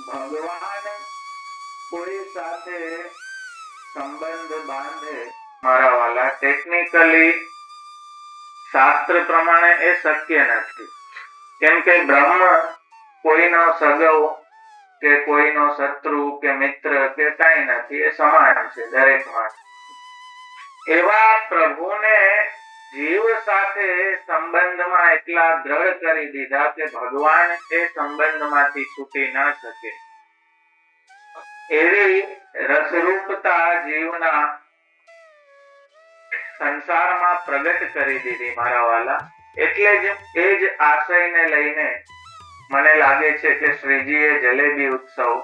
ભગવાન કોઈ સાથે સંબંધ બાંધે મારા વાલા, ટેકનિકલી શાસ્ત્ર પ્રમાણે એ શક્ય નથી. કેમ કે બ્રહ્મ કોઈનો સગો કે કોઈનો શત્રુ કે મિત્ર કે કઈ નથી, એ સમાન છે દરેક માં. એવા પ્રભુને જીવ સાથે સંબંધમાં એટલા દ્રઢ કરી દીધા કે ભગવાન એ સંબંધમાંથી છૂટી ન શકે. એવી રસરૂપતા જીવના સંસારમાં પ્રગટ કરી દીધી મારા વાલા. એટલે જ એ જ આશયને લઈને મને લાગે છે કે શ્રીજીએ જલેબી ઉત્સવ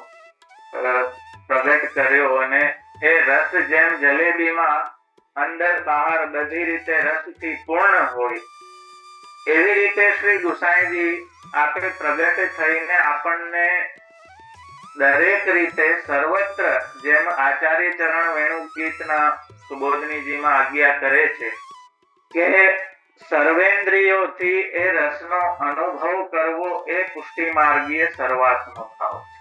પ્રગટ કર્યો, અને એ રસ જેમ જલેબીમાં અંદર બહાર બધી રીતે રસથી પૂર્ણ હોય, એવી રીતે શ્રી ગુસાઈજી આપણે પ્રગટ થઈને આપણને દરેક રીતે સર્વત્ર, જેમ આચાર્ય ચરણ વેણુ ગીતના સુબોધનીજીમાં આજ્ઞા કરે છે કે સર્વેન્દ્રિયોથી એ રસનો અનુભવ કરવો એ પુષ્ટિ માર્ગીય સર્વાત્મ ભાવ છે.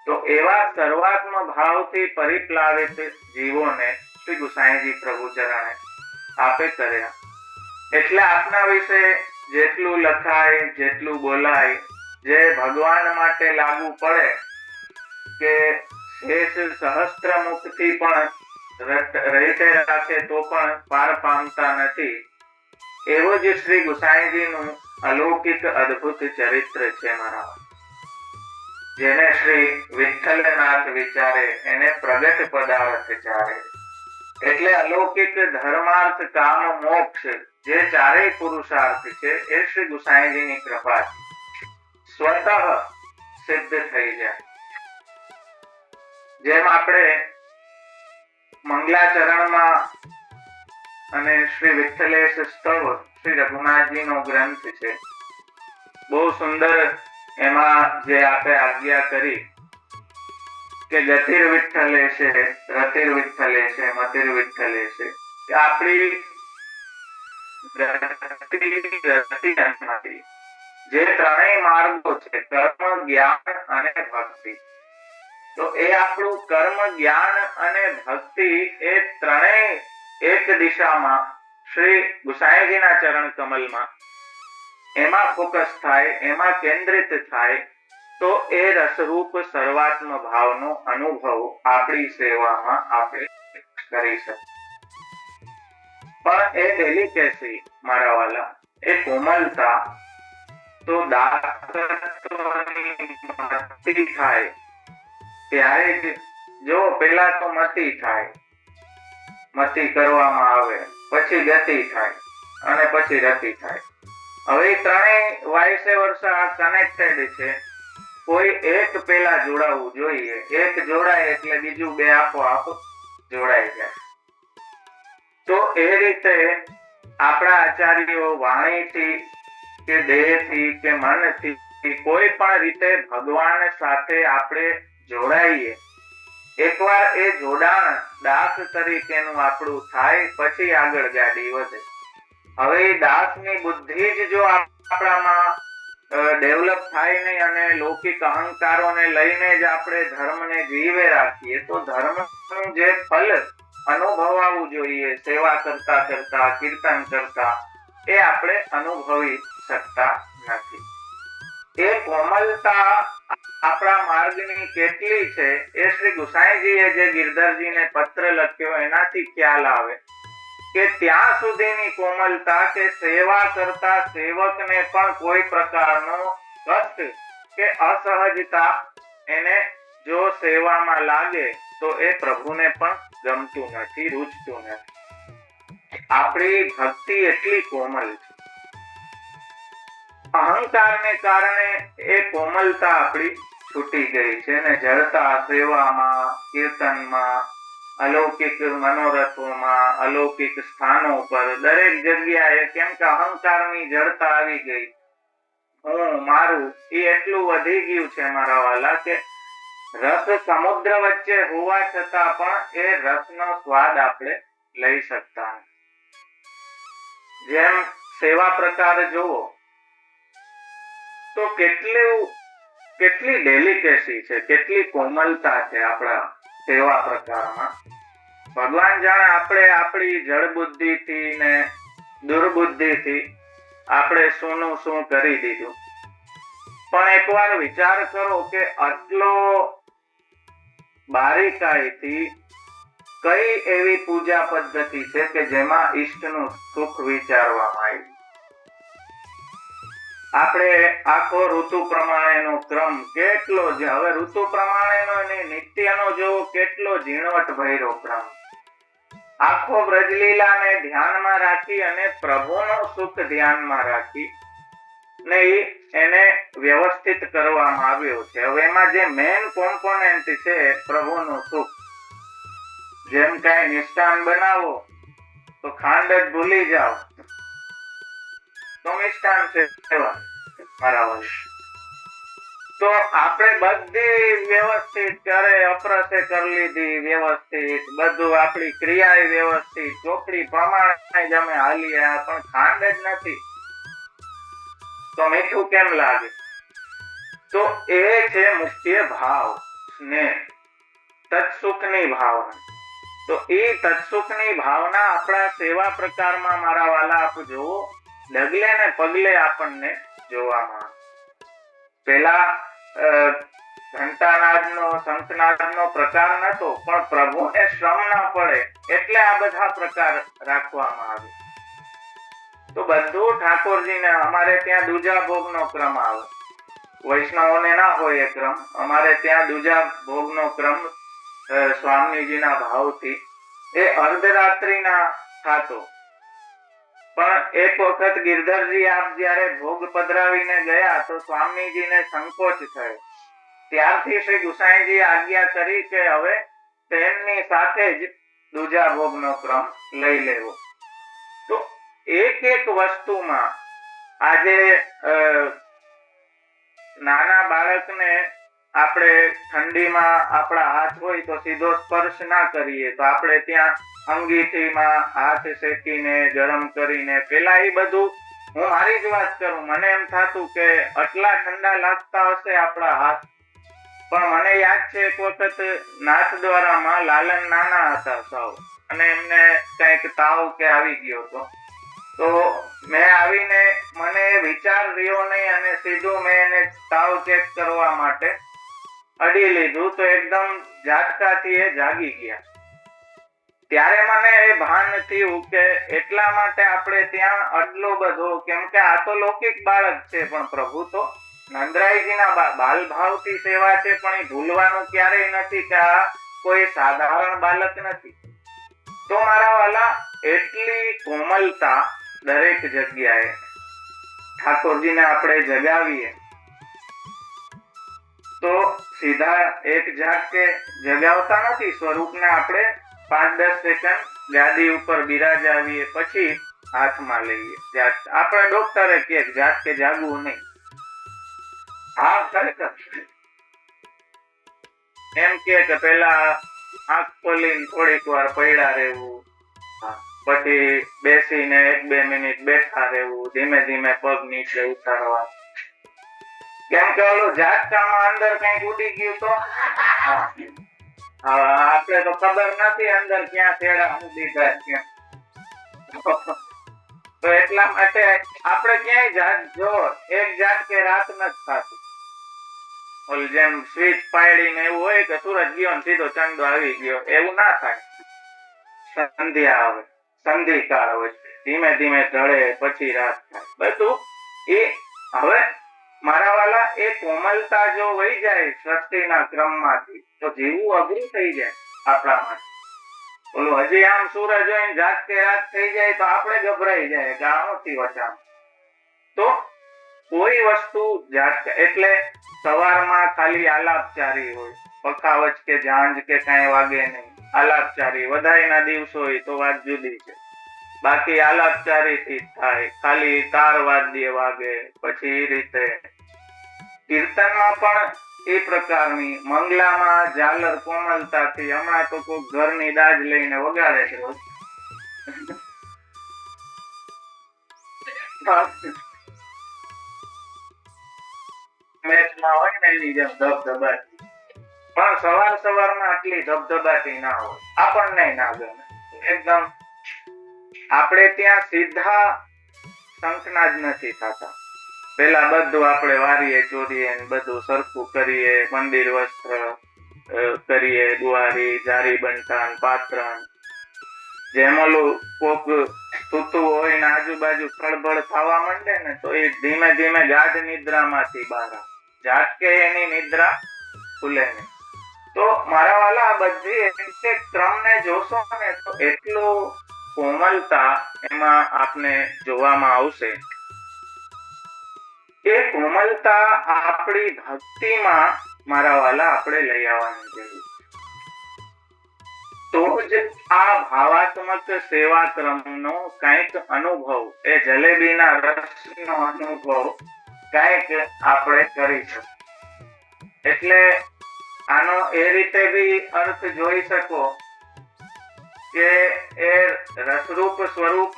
તો એવા સર્વાત્મ ભાવથી પરિપ્લાવિત જીવોને શ્રી ગુસાઈજી પ્રભુ ચરણે આપે કર્યા. એટલે આપના વિશે જેટલું લખાય, જેટલું બોલાય, જે ભગવાન માટે લાગુ પડે કે શેષ સહસ્ત્ર મુખથી પણ રહીતે રાખે તો પણ પાર પામતા નથી, એવું જ શ્રી ગુસાઈજીનું અલૌકિક અદ્ભુત ચરિત્ર છે મારા. જેને શ્રી વિઠ્ઠલનાથ વિચારે એને પ્રગટ પદાર્થ ચારે. એટલે અલૌકિક ધર્માર્થ કામ મોક્ષ જે ચારેય પુરુષાર્થ છે એ શ્રી ગુસાઈજીની કૃપા સ્વતઃ સિદ્ધ થઈ જાય. જેમ આપણે મંગલાચરણમાં અને શ્રી વિઠ્ઠલેશ સ્તવ શ્રી રઘુનાથજીનો ગ્રંથ છે, બહુ સુંદર એમાં જે આપણે આજ્ઞા કરી કે ગતિર વિઠ્ઠલેશે, રતિર વિઠ્ઠલેશે, મતિર વિઠ્ઠલેશે, કે આપણી જે ત્રણેય માર્ગો છે, કર્મ, જ્ઞાન અને ભક્તિ, તો એ આપણું કર્મ, જ્ઞાન અને ભક્તિ એ ત્રણેય એક દિશામાં શ્રી ગુસાઈજીના ચરણ કમલમાં એમાં ફોકસ થાય, એમાં કેન્દ્રિત થાય, તો એ રસરૂપ સર્વાત્મ ભાવનો અનુભવ આપણી સેવામાં આપણે કરી શકીએ. પણ એ ડેલિકેસી મારા વાલા, એ કોમલતા તો દાસત્વની થાય ત્યારે જ. જો પેલા તો મતિ થાય, મતિ કરવામાં આવે, પછી ગતિ થાય અને પછી રતિ થાય. હવે ત્રણેય વાઇસ વર્સા કનેક્ટેડ છે. કોઈ એક પેલા જોડાવવું જોઈએ, એક જોડાય એટલે બીજું બે આપોઆપ જોડાઈ જાય. તો એ રીતે આપણા આચાર્યો વાણીથી કે દેહથી કે મનથી કોઈ પણ રીતે ભગવાન સાથે આપણે જોડાઈએ. એકવાર એ જોડાણ દાસ તરીકેનું આપણું થાય, પછી આગળ ગાડી વધે. હવે એ દાસની બુદ્ધિ જ જો આપણામાં ડેવલપ થાય નહીં અને લૌકિક અહંકારોને લઈને જ આપણે ધર્મને જીવે રાખીએ, તો ધર્મનું જે ફલ અનુભવાવું જોઈએ સેવા કરતા કરતા, કીર્તન કરતા, એ આપણે અનુભવી શકતા નથી. એ કોમલતા આપણા માર્ગની કેટલી છે એ શ્રી ગુસાઈજીએ જે ગિરધરજીને પત્ર લખ્યો એનાથી ખ્યાલ આવે કે ત્યાં સુધીની કોમલતા કે સેવા કરતા સેવકને પણ કોઈ પ્રકારનો કષ્ટ કે અસહજતા એને જો સેવામાં લાગે તો એ પ્રભુને પણ ગમતું નથી, રૂચતું નથી. આપણી ભક્તિ એટલી કોમલ છે. અહંકારને કારણે એ કોમલતા આપણી છૂટી ગઈ છે ને જડતા સેવામાં, કીર્તનમાં, અલૌકિક મનોરથોમાં, અલૌકિક સ્થાનો પર દરેક જગ્યાએ, કેમ કે અહંકારની જડતા આવી ગઈ, હું મારું, એ એટલું વધી ગયું છે મારા વાલા કે રસ સમુદ્ર વચ્ચે હોવા છતાં પણ એ રસનો સ્વાદ આપણે લઈ શકતા નથી. જેમ સેવા પ્રકાર જોવો તો કેટલું કેટલી ડેલિકેસી છે, કેટલી કોમલતા છે આપણા સેવા પ્રકારમાં. ભગવાન જાણે આપણે આપણી જળ બુદ્ધિથી ને દુર્બુદ્ધિથી આપણે શુંનું શું કરી દીધું. પણ એકવાર વિચાર કરો કે આટલો બારીકાઈથી કઈ એવી પૂજા પદ્ધતિ છે કે જેમાં ઈષ્ટનું સુખ વિચારવામાં આવ્યું. આપણે આખો ઋતુ પ્રમાણેનો ક્રમ કેટલો, હવે ઋતુ પ્રમાણેનો અને નિત્યનો જોવો કેટલો ઝીણવટ ભર્યો ક્રમ. આખો બ્રજલીલાને ધ્યાનમાં રાખી અને પ્રભુનું સુખ ધ્યાનમાં રાખી ને એને વ્યવસ્થિત કરવામાં આવ્યો છે. હવે એમાં જે મેઇન કોમ્પોનેન્ટ છે પ્રભુનું સુખ, જેમ કઈ મિષ્ટાન બનાવો તો ખાંડ જ ભૂલી જાઓ તો મિષ્ટાન છે મારા વડે. તો આપણે બધી વ્યવસ્થિત કરે અપ્રસે કરી લીધી, વ્યવસ્થિત બધું આપણી ક્રિયા વ્યવસ્થિત ચોપડી પ્રમાણે જ અમે હાલીએ, પણ ખાંડ જ નથી તો મીઠું કેમ લાગે? તો એ છે મુખ્ય ભાવ, સ્નેહ, તત્સુખની ભાવના. તો એ તત્સુખની ભાવના આપણા સેવા પ્રકારમાં મારા વાલા આપ જોવો ડગલે ને પગલે આપણને જોવામાં. પેલા ઘંટાનાદનો શંખનાદનો પ્રકાર નતો, પણ પ્રભુને શ્રમ ના પડે એટલે આ બધા પ્રકાર રાખવામાં આવે. તો બધું ઠાકોરજીને, અમારે ત્યાં દૂજા ભોગનો ક્રમ આવે, વૈષ્ણવોને ના હોય એ ક્રમ, અમારે ત્યાં દૂજા ભોગનો ક્રમ સ્વામીજીના ભાવથી એ અર્ધરાત્રિના થાતો. પણ એક વખત ગિરધરજી આપ જયારે ભોગ પધરાવીને ગયા તો સ્વામીજીને સંકોચ થયો. ત્યારથી શ્રી ગુસાઈજી આજ્ઞા કરી કે હવે તેમની સાથે જ દૂજા ભોગનો ક્રમ લઈ લેવો. તો એક એક વસ્તુમાં આજે નાના બાળકને આપણે ઠંડીમાં આપણા હાથ હોય તો સીધો સ્પર્શ ના કરીએ, તો આપણે ત્યાં અંગીઠીમાં હાથ શેકીને ગરમ કરીને, પેલા એ બધું, હું મારી જ વાત કરું, મને એમ થતું કે આટલા ઠંડા લાગતા હશે આપણા હાથ. પણ મને યાદ છે એક વખત નાથદ્વારામાં લાલન નાના હતા સાવ, અને એમને કઈક તાવ કે આવી ગયો હતો. તો મેં આવીને, મને વિચાર રહ્યો નહીં અને સીધું મેં એને તાવ ચેક કરવા માટે અડી લીધું તો એકદમ ઝાટકાથી એ જાગી ગયા. ત્યારે મને એ ભાન થયું કે એટલા માટે આપણે ત્યાં આટલો બધો, કેમ કે આ તો લૌકિક બાળક છે પણ પ્રભુ તો નંદરાયજીના બાલ ભાવથી સેવા છે, પણ એ ભૂલવાનું ક્યારેય નથી કે આ કોઈ સાધારણ બાળક નથી. તો મારા વાલા એટલી કોમલતા દરેક જગ્યાએ ઠાકોરજીને આપણે જગાવીએ તો સીધા એક ઝાટકે જગાવતા નથી, સ્વરૂપને આપણે 5-10 સેકન્ડ ગાદી ઉપર બિરાજાવીએ પછી હાથમાં લઈએ. આપણે ડોક્ટરે કે ઝાટકે જાગવું નહીં. હા ખરેખર એમ કે પેલા આંખ ખોલીને થોડીક વાર પડ્યા રહેવું, પછી બેસીને 1-2 મિનિટ બેઠા રહેવું, ધીમે ધીમે પગ નીચે ઉતારવા. કેમ કે ઓલું ઝાટકામાં અંદર કઈક ઉડી ગયું તો આપણે તો ખબર નથી અંદર ક્યાં છેડા ઉડી જાય. તો એટલા માટે આપણે ક્યાંય જો એક ઝાટકે રાત નથી થતી. ઓલું જેમ સ્વિચ પાડીને એવું હોય કે સૂરજ ગયો ને સીધો ચંદો આવી ગયો, એવું ના થાય. સંધ્યા આવે, સંધિકાળ હોય, ધીમે ધીમે ઢળે પછી રાત થાય. બધું એ હવે મારા વાલા એ કોમલતા જો વહી જાય સૃષ્ટિના ક્રમમાંથી તો જીવવું અઘરું થઈ જાય આપણા માટે. ઓલું હજી આમ સૂરજ હોય ઝાટકે રાત થઈ જાય તો આપણે ગભરાઈ જાય કે આમાંથી વચામ. તો કોઈ વસ્તુ ઝાટકે એટલે સવારમાં ખાલી આલાપચારી હોય, પખાવચ કે ઝાંઝ કે કઈ વાગે નહીં, આલાપચારી. વધારેના દિવસો હોય તો વાત જુદી છે, બાકી આલાપચારી થી થાય, ખાલી તાર વાદ્ય વાગે. પછી એ રીતે કીર્તનમાં પણ એ પ્રકારની મંગલામાં ઝાલર કોમલતાથી, હમણાં તો કોઈ ઘરની દાજ લઈને વગાડે છે મેચમાં હોય ને એની જેમ ધબધબાટી, પણ સવારમાં આટલી ધબધબાટી ના હોય, આપણને ના ગમે. એકદમ આપણે ત્યાં સીધા શંખના જ નથી થતા. પેલા બધું આપણે વારીએ ચોરીએ બધું સરખું કરીએ, મંદિર વસ્ત્ર કરીએ, ગુવારી જારી બંટાન પાત્રણ, જેમ ઓલું કોક સૂતું હોય ને આજુબાજુ ખળબળ થવા માંડે ને તો એ ધીમે ધીમે ગાઢ નિદ્રામાંથી બહાર આવે, ઝાટકે એની નિદ્રા ખુલે નહીં. તો મારા વાલા આ બધી એક ક્રમને જોશો ને તો એટલું કોમલતા એમાં આપને જોવામાં આવશે. એ કોમલતા આપણી ભક્તિમાં મારા વાલા આપણે લઈ આવવાની જરૂર. તો જ આ ભાવાત્મક સેવા ક્રમનો કંઈક અનુભવ, એ જલેબીના રસનો અનુભવ કંઈક આપણે કરી શકીએ. એટલે આનો એ રીતે બી અર્થ જોઈ શકો કે એ રસરૂપ સ્વરૂપ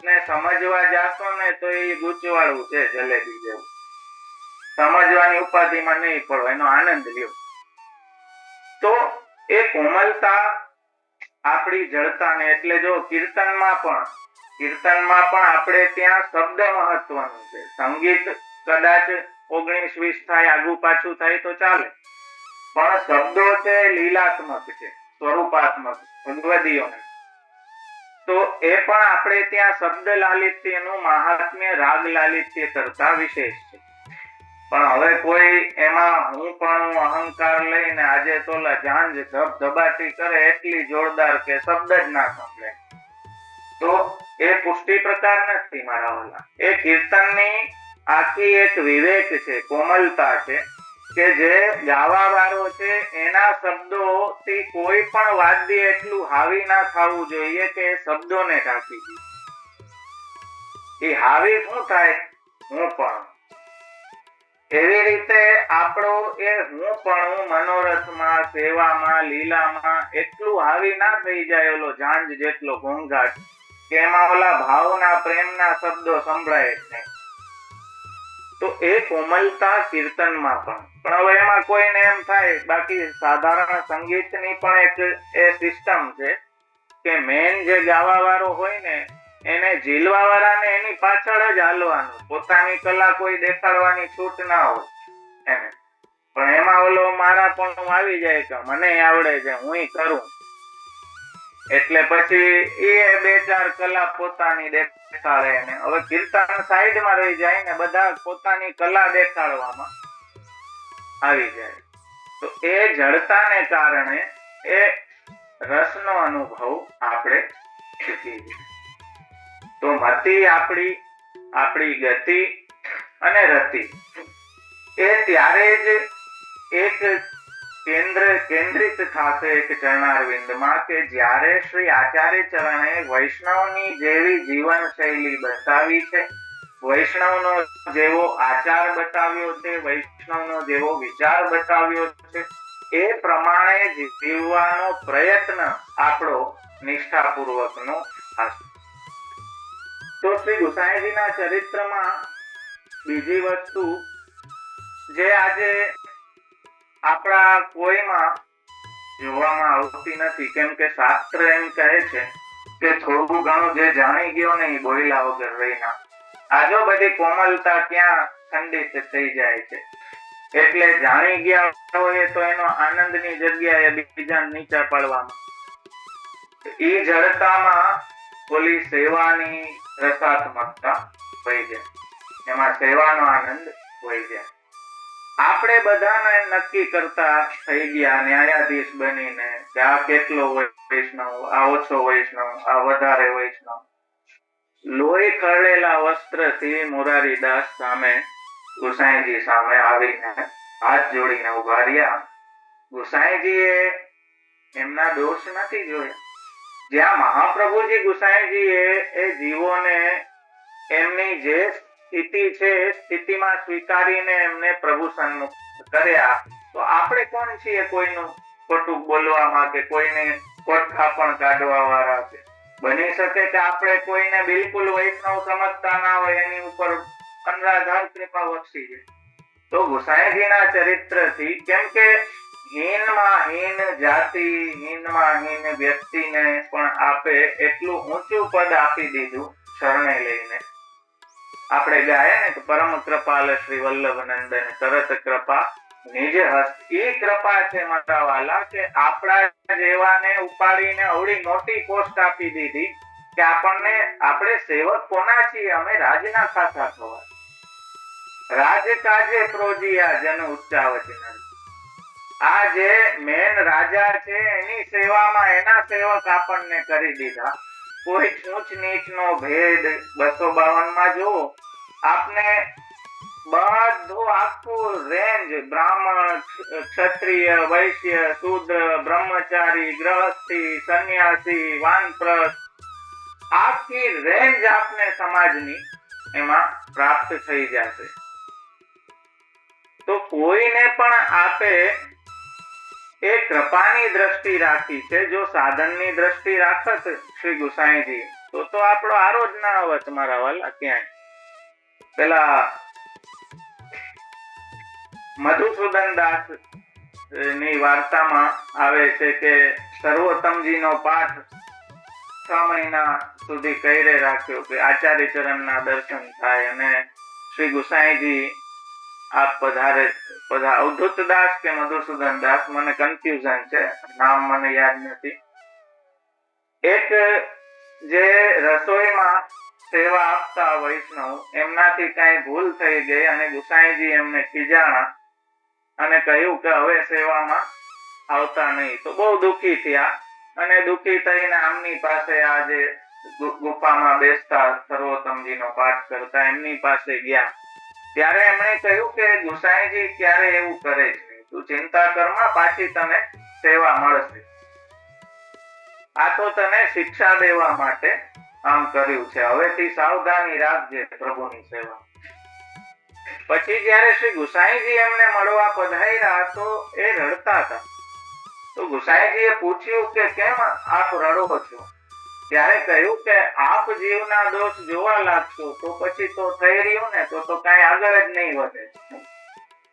ને સમજવા જાશો ને તો એ ગૂંચવાળું છે જલેબી જેવું. સમજવાની ઉપાધિમાં નહીં પડો, એનો આનંદ લ્યો. તો એ કોમલતા આપણી જડતાને, એટલે જો કીર્તનમાં પણ આપણે ત્યાં શબ્દ મહત્વનું છે. સંગીત કદાચ 19-20 થાય, આગુ પાછું થાય તો ચાલે, પણ શબ્દો છે લીલાત્મક છે, સ્વરૂપાત્મક ભગવદીઓ. તો એ પણ આપણે ત્યાં શબ્દ લાલિત્યનું મહાત્મ્ય રાગ લાલિત્ય કરતા વિશેષ છે. પણ હવે કોઈ એમાં હું પણ અહંકાર લઈને આજે તો ઝાંઝ ધબધબાટી કરે એટલી જોરદાર કે શબ્દ જ ના સંભળે, તો એ પુષ્ટિ પ્રકાર નથી મારા વાલા. એ કીર્તનની આખી એક વિવેક છે, કોમલતા છે કે જે ગાવા વાળો છે એના શબ્દોથી કોઈ પણ વાદ્ય એટલું હાવી ના થવું જોઈએ કે એ શબ્દોને ઢાંકી દે. એ હાવી શું થાય? હું પણ. એવી રીતે આપણો એ હું પણ મનોરથમાં, સેવામાં, લીલામાં એટલું હાવી ના થઈ જાય ઓલો ઝાંઝ જેટલો ઘોંઘાટ કે એમાં ઓલા ભાવના પ્રેમના શબ્દો સંભળાય જ નહીં. તો એ કોમલતા કીર્તનમાં પણ હવે એમાં કોઈને એમ થાય, બાકી સાધારણ સંગીતની પણ એક એ સિસ્ટમ છે કે મેન જે ગાવા વાળો હોય ને એને ઝીલવા વાળાને એની પાછળ જ હાલવાનું, પોતાની કલા કોઈ દેખાડવાની છૂટ ના હોય એને. પણ એમાં ઓલો મારા પણ આવી જાય કે મને આવડે છે, હું કરું, એટલે પછી એ 2-4 કલા પોતાની દેખાડે ને હવે કીર્તન સાઈડમાં રહી જાય ને બધા પોતાની કલા દેખાડવામાં આવી જાય. તો એ જડતાને કારણે એ રસનો અનુભવ આપણે શીખી જાય. તો મતિ આપણી ગતિ અને રતિ એ ત્યારે જ એક કેન્દ્રિત થશે એક ચરણારવિંદમાં કે જ્યારે શ્રી આચાર્ય ચરણે વૈષ્ણવની જેવી જીવન શૈલી બતાવી છે, વૈષ્ણવનો જેવો આચાર બતાવ્યો છે, વૈષ્ણવનો જેવો વિચાર બતાવ્યો છે, એ પ્રમાણે જીવવાનો પ્રયત્ન આપણો નિષ્ઠાપૂર્વકનો હશે. તો શ્રી ગુસાઈજીના ચરિત્રમાં બીજી વસ્તુ જે આજે આપણા કોઈમાં જોવામાં આવતી નથી, કેમ કે શાસ્ત્ર એમ કહે છે કે થોડું ઘણું જે જાણી ગયો ને એ બોલ્યા વગર રહી ના. આજો બધી કોમલતા ક્યાં ખંડિત થઈ જાય છે. એટલે જાણી ગયા હોય તો એનો આનંદની જગ્યાએ બીજા નીચા પાડવામાં, એ જડતામાં ઓલી સેવાની રસાત્મકતા વહી જાય, એમાં સેવાનો આનંદ વહી જાય. આપણે બધાને નક્કી કરતા થઈ ગયા ન્યાયાધીશ બનીને કે આ કેટલો વૈષ્ણવ, આ ઓછો વૈષ્ણવ, આ વધારે વૈષ્ણવ. લોહી ખરડેલા વસ્ત્રથી મોરારીદાસ સામે, ગુસાઈજી સામે આવીને હાથ જોડીને ઉભા રહ્યા. ગુસાઈજીએ એમના દોષ નથી જોયા. જ્યાં મહાપ્રભુજી ગુસાઈજીએ એ જીવોને એમની જે સ્થિતિ છે સ્થિતિમાં સ્વીકારીને એમને પ્રભુ સન્મુખ કર્યા, તો આપણે કોણ છીએ કોઈનું ખોટું બોલવામાં કે કોઈને કોઠા પણ કાઢવા વાળા છે? બની શકે કે આપણે કોઈને બિલકુલ વૈષ્ણવ સમજતા ના હોય, એની ઉપર અનરાધાર કૃપા વરસી જાય, તો ગુસાઈજીના ચરિત્રથી, કેમ કે હીનમાં હીન જાતિ, હીનમાં હીન વ્યક્તિને પણ આપે એટલું ઊંચું પદ આપી દીધું શરણે લઈને. આપણે ગાય ને પરમ કૃપાલ શ્રી વલ્લભ નંદન તરત કૃપા નિજ હસ્ત. એ કૃપા છે મારા વાલા કે આપણા જેવાને ઉપાડીને અવળી મોટી પોસ્ટ આપી દીધી કે આપણને, આપણે સેવક કોના છીએ? અમે રાજના ખાતા થવા. રાજ કાજે પ્રોજિયા જન ઉચ્ચા વચન. આ જે મેન રાજા છે એની સેવામાં એના સેવક આપણને કરી દીધા. કોઈ ઊંચ નીચ નો ભેદ 252 માં જુઓ, આપને બધું આખું રેન્જ, બ્રાહ્મણ, ક્ષત્રિય, વૈશ્ય, શૂદ્ર, બ્રહ્મચારી, ગ્રહસ્થી, સંન્યાસી, વાનપ્રસ્થ, આખી રેન્જ આપને સમાજની એમાં પ્રાપ્ત થઈ જશે. તો કોઈને પણ આપે એ કૃપાની દ્રષ્ટિ રાખી છે. જો સાધનની દ્રષ્ટિ રાખત શ્રી ગુસાઈજી તો આપણો આરો જ ના આવત મારા વાલા ક્યાંય. પેલા મધુસૂદન દાસ ની વાર્તામાં આવે છે કે સર્વોત્તમજી નો પાઠ 6 મહિના સુધી કઈરે રાખ્યો કે આચાર્ય ચરણ ના દર્શન થાય, અને શ્રી ગુસાઈજી આપ પધારે. અવધૂત દાસ કે મધુસૂદન દાસ, મને કન્ફ્યુઝન છે, નામ મને યાદ નથી. એક જે રસોઈમાં સેવા આપતા વૈષ્ણવ, એમનાથી કઈ ભૂલ થઈ ગઈ અને ગુસાઈજી એમને ખીજાણા અને કહ્યું કે હવે સેવામાં આવતા નહીં. તો બહુ દુઃખી થયા અને દુઃખી થઈને આમની પાસે, આ જે ગુફામાં બેસતા સર્વોત્તમજી નો પાઠ કરતા, એમની પાસે ગયા. ત્યારે એમણે કહ્યું કે ગુસાઈજી ક્યારે એવું કરે છે, તું ચિંતા કરમાં, પાછી તને સેવા મળશે. આ તો તને શિક્ષા દેવા માટે આમ કર્યું છે, હવેથી સાવધાની રાખજે પ્રભુની સેવા. પછી જયારે શ્રી ગુસાઈજી એમને મળવા પધાર્યા તો એ રડતા હતા. તો ગુસાઈજીએ પૂછ્યું કે કેમ આપ રડો છો? ત્યારે કહ્યું કે આપ જીવના દોષ જોવા લાગશો તો પછી તો થઈ રહ્યું ને, તો કઈ આગળ જ નહીં વધે.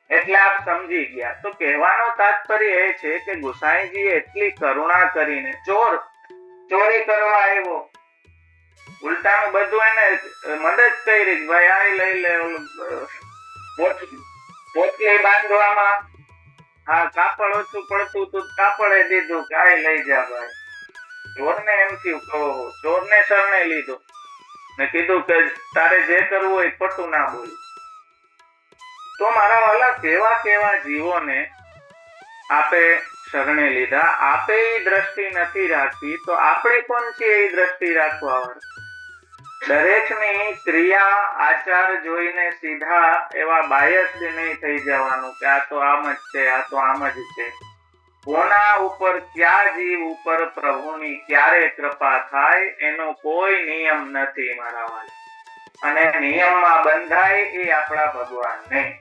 એટલે આપ સમજી ગયા. તો કહેવાનો તાત્પર્ય એ છે કે ગુસાઈજીએ એટલી કરુણા કરીને, ચોરી કરવા આવ્યો, ઉલટાનું બધું એને મદદ કરી, ભાઈ આ લઈ લે, પોટલી બાંધવામાં હા કાપડ ઓછું પડતું તું, કાપડે દીધું કે આ લઈ જા ભાઈ. ચોરને એમ થયું કહો, ચોરને શરણે લીધો ને કીધું કે તારે જે કરવું હોય ખોટું ના બોલ. તો મારા વાલા કેવા કેવા જીવોને આપે શરણે લીધા. આપે એ દ્રષ્ટિ નથી રાખી તો આપણે કોણ છીએ એ દ્રષ્ટિ રાખવા વાળા? દરેકની ક્રિયા આચાર જોઈને સીધા એવા બાયસ નહીં થઈ જવાનું કે આ તો આમ જ છે, આ તો આમ જ છે. કોના ઉપર, ક્યાં જીવ ઉપર પ્રભુની ક્યારે કૃપા થાય એનો કોઈ નિયમ નથી મારા વાલા. અને નિયમમાં બંધાય એ આપણા ભગવાન નહીં.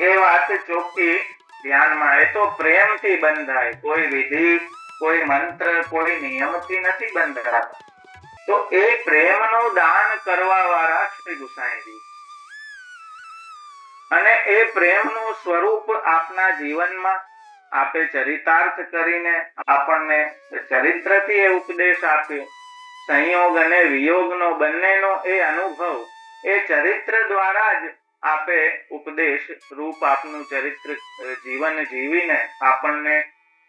એ વાત ચોખ્ખી ધ્યાનમાં. એ તો પ્રેમથી બંધાય, કોઈ વિધિ, કોઈ મંત્ર, કોઈ નિયમથી નથી બંધાતા. તો એ પ્રેમનું દાન કરવા વાળા શ્રી ગુસાઈજી, અને એ પ્રેમનું સ્વરૂપ આપના જીવનમાં આપે ચરિતાર્થ કરીને આપણને ચરિત્રથી એ ઉપદેશ આપ્યો. સંયોગ અને વિયોગનો બંનેનો એ અનુભવ એ ચરિત્ર દ્વારા જ આપે ઉપદેશ રૂપ આપનું ચરિત્ર જીવન જીવીને આપણને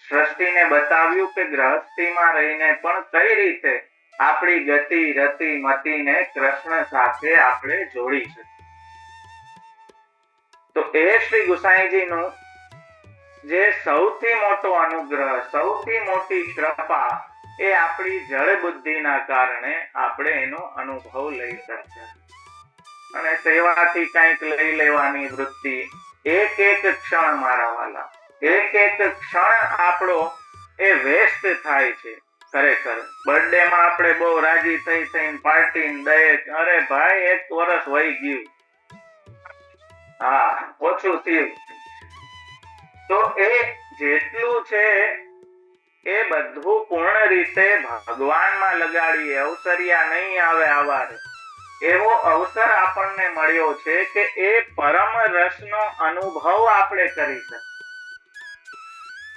સૃષ્ટિને બતાવ્યું કે ગૃહસ્થીમાં રહીને પણ કઈ રીતે આપણી ગતિ રતિ મતિને કૃષ્ણ સાથે આપણે જોડી શકીએ. તો એ શ્રી ગુસાઈજીનું જે સૌથી મોટો અનુગ્રહ, સૌથી મોટી કૃપા, એ આપણી જળ બુદ્ધિના કારણે આપણે એનો અનુભવ લઈ શકીએ. અને સેવાથી કંઈક લઈ લેવાની વૃત્તિ, એક એક ક્ષણ મારા વાલા, એક એક ક્ષણ આપણો એ વેસ્ટ થાય છે. ખરેખર બર્થડે માં આપણે બહુ રાજી થઈને પાર્ટી દઈએ, અરે ભાઈ 1 વર્ષ વહી ગયું, હા ઓછું થયું. તો એ જેટલું છે એ બધું પૂર્ણ રીતે ભગવાનમાં લગાડીએ. અવસરિયા નહીં આવે આવારે, એવો અવસર આપણને મળ્યો છે કે એ પરમ રસનો અનુભવ આપણે કરી શકીએ,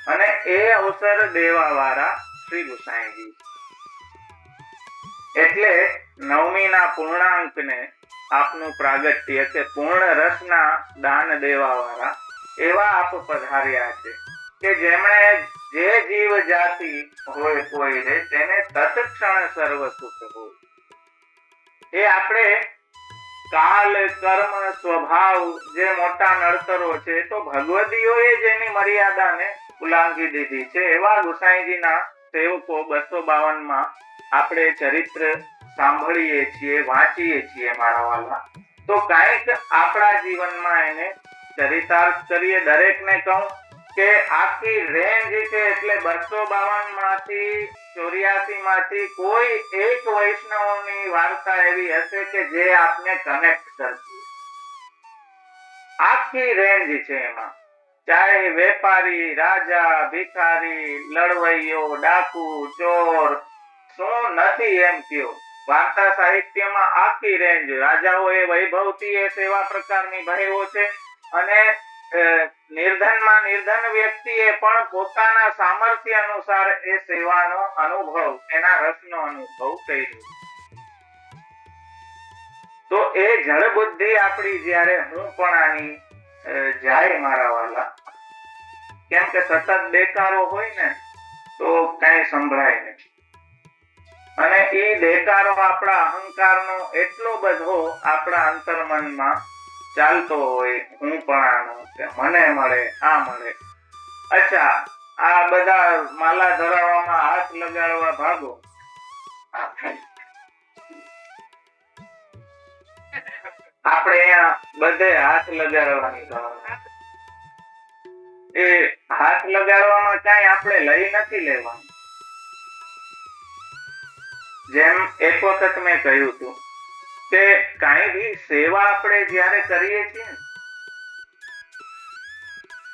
અને એ અવસર દેવા વાળા શ્રી ગુસાઈજી. એટલે નવમીના પૂર્ણાંકને આપનું પ્રાગટ્ય કે પૂર્ણ રસના દાન દેવા વાળા એવા આપ પધાર્યા છે કે જેમણે જે જીવ જાતિ હોય કોઈ રે તેને તત્ક્ષણ સર્વ સુખ હોય. એ આપણે કાલ કર્મ સ્વભાવ જે મોટા નડતરો છે તો ભગવદીઓએ જેની મર્યાદાને ઉલ્લાંઘી દીધી છે એવા ગુસાઈજીના સેવકો 252 માં આપણે ચરિત્ર સાંભળીએ છીએ, વાંચીએ છીએ મારા વાલા. તો કાંઈક આપણા જીવનમાં એને ચરિતાર્થ કરીએ. દરેકને કહું કે આખી રેન્જ છે એટલે 252 માંથી 84 માંથી કોઈ એક વૈષ્ણવની વાર્તા એવી હશે કે જે આપને કનેક્ટ કરશે. આખી રેન્જ છે એમાં, ચાહે વેપારી, રાજા, ભિખારી, લડવૈયો, ડાકુ, ચોર, શું નથી એમ કયો. વાર્તા સાહિત્યમાં આખી રેન્જ. રાજાઓએ વૈભવથી એ સેવા પ્રકારની ભરેવો છે, અને નિર્ધનમાં નિર્ધન વ્યક્તિએ પણ પોતાના સામર્થ્ય અનુસાર એ સેવાનો અનુભવ, એના રસનો અનુભવ કર્યો. તો એ જળ બુદ્ધિ આપણી જયારે હું પણ આની જાય મારા વાલા, કેમ કે સતત દેકારો હોય ને તો કઈ સંભળાય નહીં. અને એ દેકારો આપણા અહંકારનો એટલો બધો આપણા અંતર્મનમાં ચાલતો હોય, હું પણ આનું કે મને મળે, આ મળે. અચ્છા, આ બધા માલા ધરાવવામાં હાથ લગાડવા ભાગો. આપણે અહીંયા બધે હાથ લગાડવાની ભાવના. એ હાથ લગાડવામાં કઈ આપણે લઈ નથી લેવાનું. જેમ એક વખત મેં કહ્યું હતું કે કઈ બી સેવા આપણે જયારે કરીએ છીએ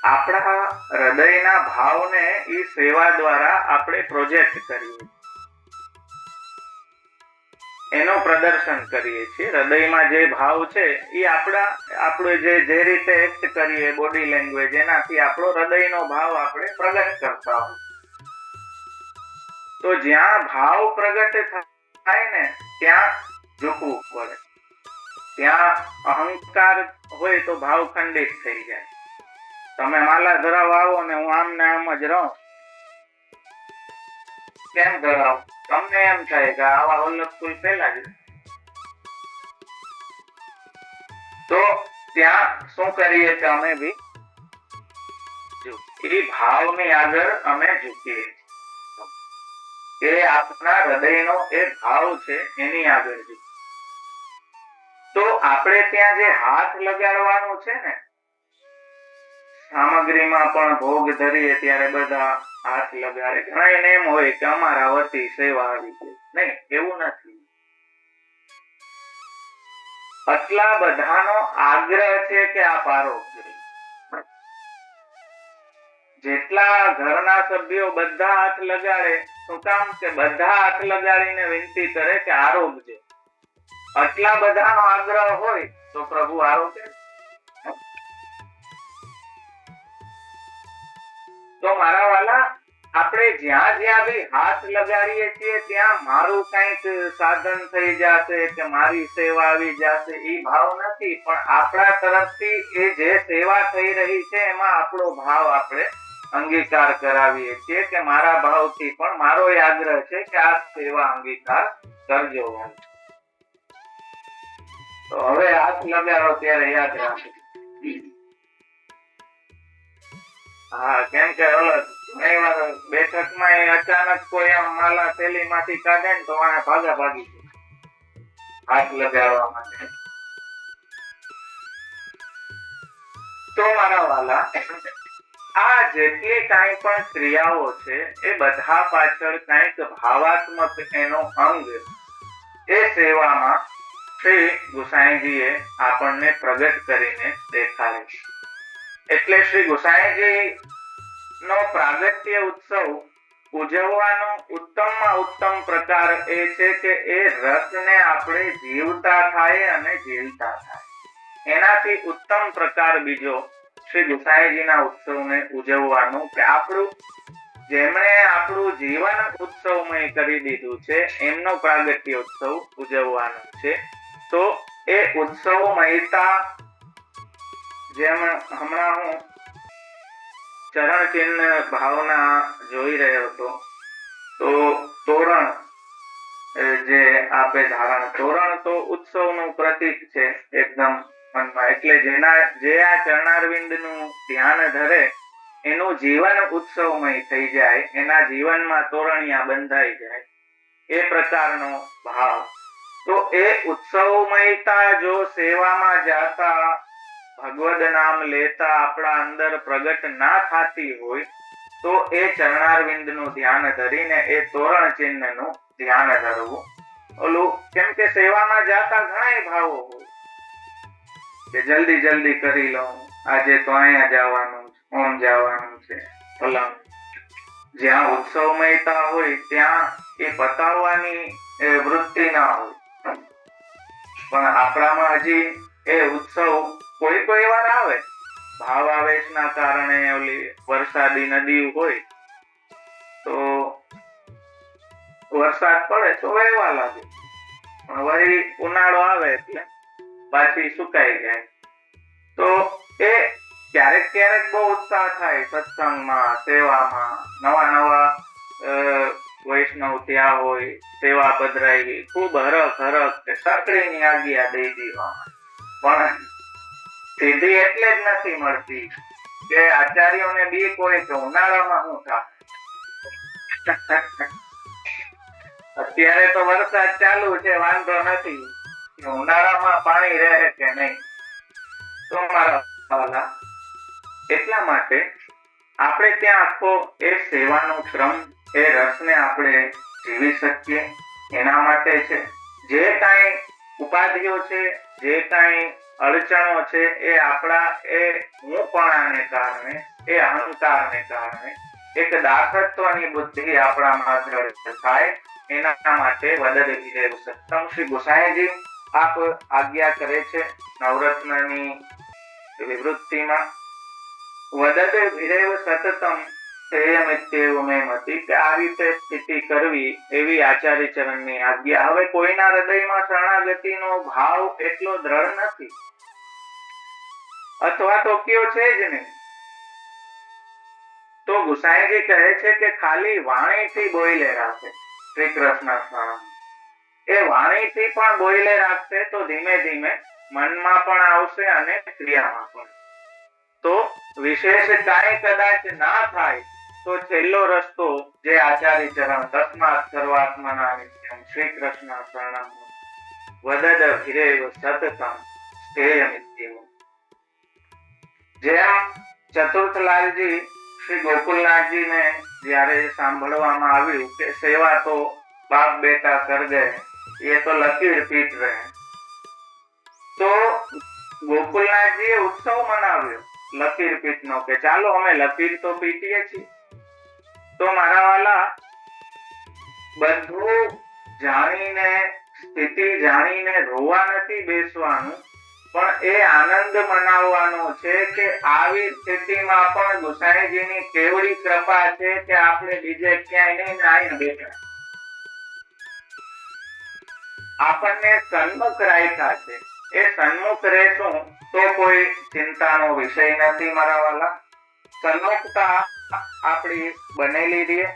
આપણા હૃદયના ભાવને એ સેવા દ્વારા આપણે પ્રોજેક્ટ કરીએ, એનું પ્રદર્શન કરીએ છીએ. હૃદયમાં જે ભાવ છે એ આપણે જે રીતે એક્ટ કરીએ, બોડી લેંગ્વેજ, એનાથી આપણો હૃદયનો ભાવ આપણે પ્રગટ કરતા હોય. તો જ્યાં ભાવ પ્રગટ થાય ને ત્યાં ઝૂકવું પડે. ત્યાં અહંકાર હોય તો ભાવ ખંડિત થઈ જાય. તમે માલા ધરાવવા આવો ને હું આમ ને આમ જ રહું, કેમ ધરાવ? તમને એમ થાય કે આવા વલ્લભ ફૂલ પેલા જ. તો ત્યાં શું કરીએ કે અમે બી એ ભાવની આગળ અમે ઝૂકીએ. એ આપના હૃદયનો એક ભાવ છે એની આગળ ઝૂકીએ. તો આપણે ત્યાં જે હાથ લગાડવાનું છે ને, સામગ્રીમાં પણ ભોગ ધરીએ ત્યારે બધા હાથ લગાડે. ઘણા એને એમ હોય કે અમારા વતી સેવા આવી ગઈ. નહીં, એવું નથી. આટલા બધાનો આગ્રહ છે કે આ પારો જેટલા ઘરના સભ્યો બધા હાથ લગાડે. શું કામ? કે બધા હાથ લગાડીને વિનંતી કરે કે આરોગજે. આટલા બધાનો આગ્રહ હોય તો પ્રભુ આરોગે. તો મારા વાલા, આપણે જ્યાં જ્યાં બી હાથ લગાડીએ છીએ ત્યાં મારું કઈક સાધન થઈ જશે કે મારી સેવા આવી જશે, એ ભાવ નથી. પણ આપણા તરફથી એ જે સેવા થઈ રહી છે એમાં આપણો ભાવ આપણે અંગીકાર કરાવીએ છીએ કે મારા ભાવથી પણ મારો આગ્રહ છે કે આ સેવા અંગીકાર કરજો. તો હવે હાથ લગાડો ત્યારે યાદ રાખજો. હા, કેમ કે ઘણી વાર બેઠકમાં અચાનક કોઈ આમ માલા થેલી માંથી કાઢે ને તો ભાગા ભાગી હાથ લગાડવા માટે. તો મારા વાલા, આ જેટલી કાંઈ પણ ક્રિયાઓ છે એ બધા પાછળ કંઈક ભાવાત્મક એનો અંગ એ સેવામાં શ્રી ગુસાઈજીએ આપણને પ્રગટ કરીને દેખાડે છે. એટલે શ્રી ગુસાઈજી નો પ્રાગટ્ય ઉત્સવ ઉજવવાનો ઉત્તમમાં ઉત્તમ પ્રકાર એ છે કે એ રસને આપણે જીવતા થાય અને જીવતા થાય. એનાથી ઉત્તમ પ્રકાર બીજો શ્રી ગુસાઈજીના ઉત્સવને ઉજવવાનું કે જેમણે આપણું જીવન ઉત્સવમય કરી દીધું છે એમનો પ્રાગટ્ય ઉત્સવ ઉજવવાનો છે. તો એ ઉત્સવમયતા, જેમ હમણાં હું ચરણ ચિહ્ન ભાવના જોઈ રહ્યો હતો, તો તોરણ જે આપે ધારણ, તોરણ તો ઉત્સવનું પ્રતીક છે એકદમ મનમાં. એટલે જે આ ચરણારવિંદ નું ધ્યાન ધરે એનું જીવન ઉત્સવમય થઈ જાય, એના જીવનમાં તોરણિયા બંધાઈ જાય, એ પ્રકારનો ભાવ. તો એ ઉત્સવમયતા જો સેવામાં જાતા ભગવદ નામ લેતા આપણા અંદર પ્રગટ ના થતી હોય તો એ ચરણારવિંદ નું ધ્યાન ધરીને એ તોરણ ચિહ્ન નું ધ્યાન ધરવું. ઓલું કેમ કે સેવામાં જાતા ઘણા ભાવો હોય કે જલ્દી જલ્દી કરી લઉં, આજે તો અહીંયા જવાનું, ઓમ જવાનું છે, ફલાણ. જ્યાં ઉત્સવમયતા હોય ત્યાં એ પતાવવાની વૃત્તિ ના હોય. પણ આપણામાં હજી એ ઉત્સવ કોઈ વાર આવે, ભાવ આવેશ ના કારણે ઓલી વરસાદી નદી હોય તો વરસાદ પડે તો વહેવા લાગે, પણ વળી ઉનાળો આવે એટલે પાછી સુકાઈ જાય. તો એ ક્યારેક ક્યારેક બહુ ઉત્સાહ થાય સત્સંગમાં, સેવામાં, નવા વૈષ્ણવ ત્યાં હોય, સેવા પધરાવી, ખૂબ હરખ સાંકળીની આજ્ઞા દઈ દેવામાં. પણ સિદ્ધિ એટલે જ નથી મળતી કે આચાર્યોને બીક હોય કે ઉનાળામાં શું થાય. અત્યારે તો વરસાદ ચાલુ છે, વાંધો નથી, ઉનાળામાં પાણી રહે કે નહીં. તો મારા એટલા માટે આપણે ત્યાં આખો એ સેવાનો ક્રમ, એ રસને આપણે જીવી શકીએ એના માટે છે. જે કાંઈ ઉપાધિઓ છે, જે કાંઈ અડચણો છે, એ આપણા એ હુંપણાને કારણે, એ અહંકારને કારણે એક દાસત્વની બુદ્ધિ આપણામાં દ્રઢ થાય, એના માટે વદદ વિરેવ સત્તમ. શ્રી ગોસાઈજી આપ આજ્ઞા કરે છે નવરત્નની વિવૃત્તિમાં, વદદ વિરેવ સતતમ શ્રેયમિત્યેવ મે મતિ, કે આ રીતે સ્થિતિ કરવી એવી આચાર્ય ચરણની આજ્ઞા. હવે કોઈના હૃદયમાં શરણાગતિનો ભાવ એટલો દ્રઢ નથી, અથવા તો કયો છે જ નહીં, તો ગુસાઈજી કહે છે કે ખાલી વાણીથી બોલે રાખે શ્રી કૃષ્ણ સ્મરણ. એ વાણીથી પણ બોલે રાખશે તો ધીમે ધીમે મનમાં પણ આવશે અને ક્રિયામાં પણ. તો વિશેષ કાંઈ કદાચ ના થાય તો છેલ્લો રસ્તો જે આચાર્ય ચરણ તસ્માત સર્વાત્મના નિત્યમ શ્રી કૃષ્ણ શરણમ વદદ વિરેવ સતતમ સ્થેયમિત્યેવ. જેમ ચતુર્થલાલજી શ્રી ગોકુલનાથજીને જયારે સાંભળવામાં આવ્યું કે સેવા તો બાપ બેટા કર ગયે, એ તો લકીર પીટ રહે, તો ગોકુલનાથજીએ ઉત્સવ મનાવ્યો લકીર પીટનો કે ચાલો અમે લકીર તો પીટીએ છીએ. તો મારા વાલા, બધું જાણીને, સ્થિતિ જાણીને રોવા નથી બેસવાનું, પણ એ આનંદ મનાવવાનો છે કે આવી સ્થિતિમાં પણ ગુસાઈજીની કેવડી કૃપા છે કે આપણે બીજે ક્યાંય નહીં આવીને બેઠા, આપણને સન્મુખ રાખ્યા છે. એ સન્મુખ રહેશું તો કોઈ ચિંતાનો વિષય નથી મારા વાલા. સન્મુખતા આપણી બનેલી રહે.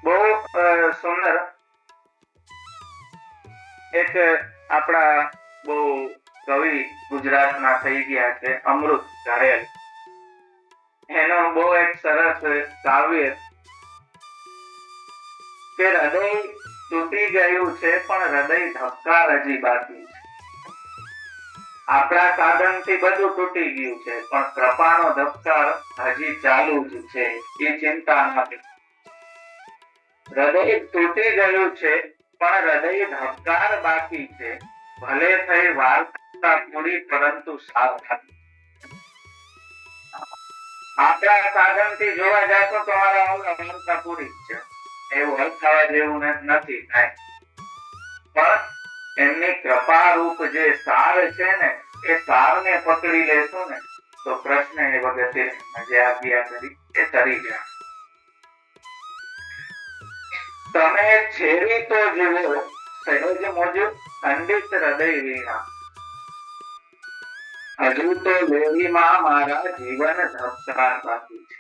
બહુ સુંદર એક આપણા બહુ કવિ ગુજરાતના થઈ ગયા છે અમૃત ધારેલ, એનો બહુ એક સરસ કાવ્ય કે હૃદય તૂટી ગયું છે પણ હૃદય ધબકાર હજી બાકી છે. આપણા સાધન થી બધું તૂટી ગયું છે પણ કૃપાનો ધબકાર હજી ચાલુ જ છે, એ ચિંતા નથી. હૃદય તૂટી ગયું છે પણ હૃદય ધબકાર બાકી છે, ભલે થઈ વાર્તા પૂરી પરંતુ સાવધાન. આપણા સાધન થી જોવા જાશો તો મારા વાર્તા પૂરી જ છે, એવું હલકાવા જેવું નથી કાંઈ. પણ એમની કૃપા રૂપ જે સાર છે ને, એ સાર ને પકડી લેશું ને તો પ્રશ્ન એ વખતે જે આજ્ઞા કરી એ તરી જાય. તમે છેરી તો જુઓ સહેજ મોજું ખંડિત હૃદય વીણા, હજુ તો લોહીમાં મારા જીવન ધબકાર બાકી છે.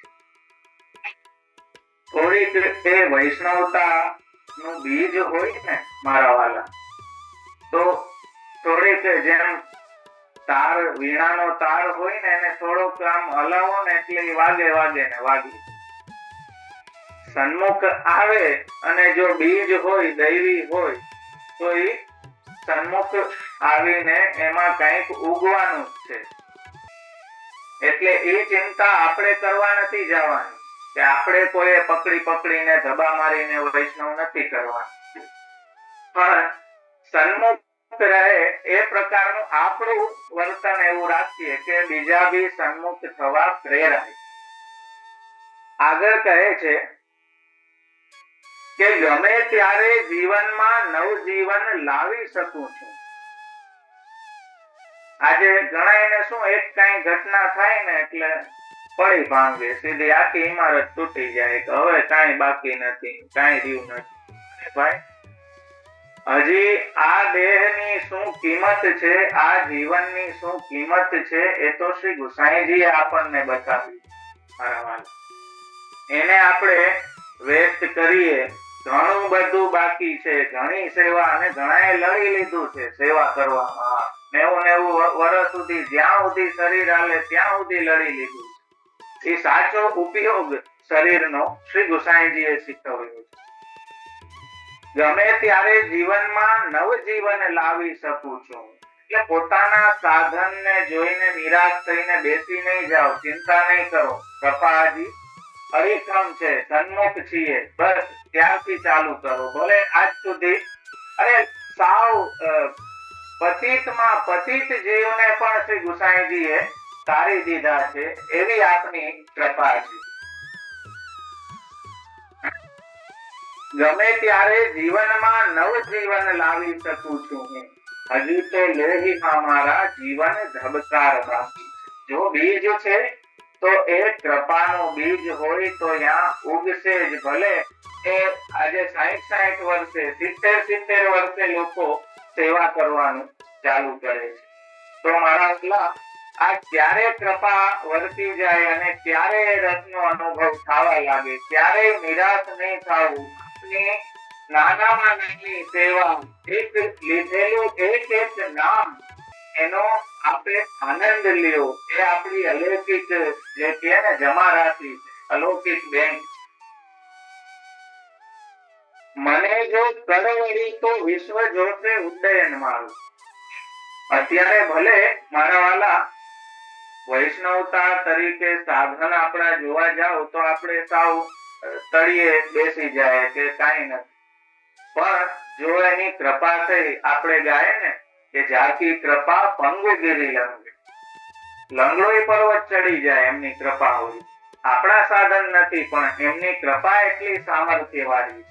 થોડીક એ વૈષ્ણવતા નું બીજ હોય ને મારા વાલા, તો થોડીક જેમ તાર વીણાનો તાર હોય ને એને થોડોક આમ હલાવો ને એટલે વાગે વાગે ને વાગે. સન્મુખ આવે અને જો બીજ હોય દૈવી હોય તો એ સન્મુખ આવીને એમાં કંઈક ઉગવાનું છે. એટલે એ ચિંતા આપણે કરવા નથી જવાની કે આપણે કોઈ પકડીને ધબા મારીને વૈષ્ણવ નથી કરવાનું, પણ સન્મુખ રહે એ પ્રકારનું આપણું વર્તન એવું રાખીએ કે બીજા બી સન્મુખ થવા પ્રેરાય. આગળ કહે છે કે ગમે ત્યારે જીવનમાં નવજીવન લાવી શકું છું. આજે ઘણા એને શું એક કઈ ઘટના થાય ને એટલે પડી ભાંગે, સીધી આખી ઇમારત તૂટી જાય કે હવે કાંઈ બાકી નથી, કાંઈ રહ્યું નથી. ભાઈ હજી આ દેહની શું કિંમત છે, આ જીવનની શું કિંમત છે એ તો શ્રી ગુસાઈજીએ આપણને બતાવી. એને આપણે વેસ્ટ કરીએ, ઘણું બધું બાકી છે, ઘણી સેવા અને ઘણાએ લડી લીધું છે સેવા કરવામાં. 90 વર્ષ સુધી જ્યાં સુધી શરીર હાલે ત્યાં સુધી લડી લીધું છે. એ સાચો ઉપયોગ શરીરનો શ્રી ગુસાઈજીએ શીખવ્યો છે. ગમે ત્યારે જીવનમાં નવજીવન લાવી શકું છું. એટલે પોતાના સાધનને જોઈને નિરાશ થઈને બેસી નહીં જાઓ, ચિંતા નહીં કરો. કૃપાજી અડીખમ છે, સન્મુખ છીએ, બસ ત્યારથી ચાલુ કરો. ભલે આજ સુધી અરે સાવ પતિતમાં પતિત જીવને પણ શ્રી ગુસાઈજીએ તારી દીધા છે, એવી આપની કૃપા છે. ગમે ત્યારે જીવનમાં નવજીવન લાવી શકું છું હું, હજુ તો લોહીમાં મારા જીવન ધબકાર બાકી છે. જો બીજ છે તો એ કૃપાનો બીજ હોય તો ત્યાં ઉગશે જ. ભલે એ આજે 60 વર્ષે 70 વર્ષે લોકો સેવા કરવાનું ચાલુ કરે છે, તો મારા આ ક્યારે કૃપા વર્તી જાય અને ક્યારે રસનો અનુભવ થવા લાગે, ક્યારે નિરાશ નહીં થવું. નાનામાં નાની સેવા, એક લીધેલું એક નામ, એનો આપણે આનંદ લ્યો. એ આપણી અલૌકિક જે કહે ને જમા રાશિ, અલૌકિક બેંક. મને જો કરવડી તો વિશ્વ જોશે ઉડ્ડયન મારું. અત્યારે ભલે મારા વાલા વૈષ્ણવતા તરીકે સાધન આપણા જોવા જાવ તો આપણે સાવ તળિયે બેસી જાય કે કાંઈ નથી. પણ જો એની કૃપા થઈ, આપણે ગાય ને કે જાકી કૃપા પંગુગીરી લંગે, લંગડો પર્વત ચડી જાય એમની કૃપા હોય. આપણા સાધન નથી પણ એમની કૃપા એટલી સામર્થ્ય વાળી.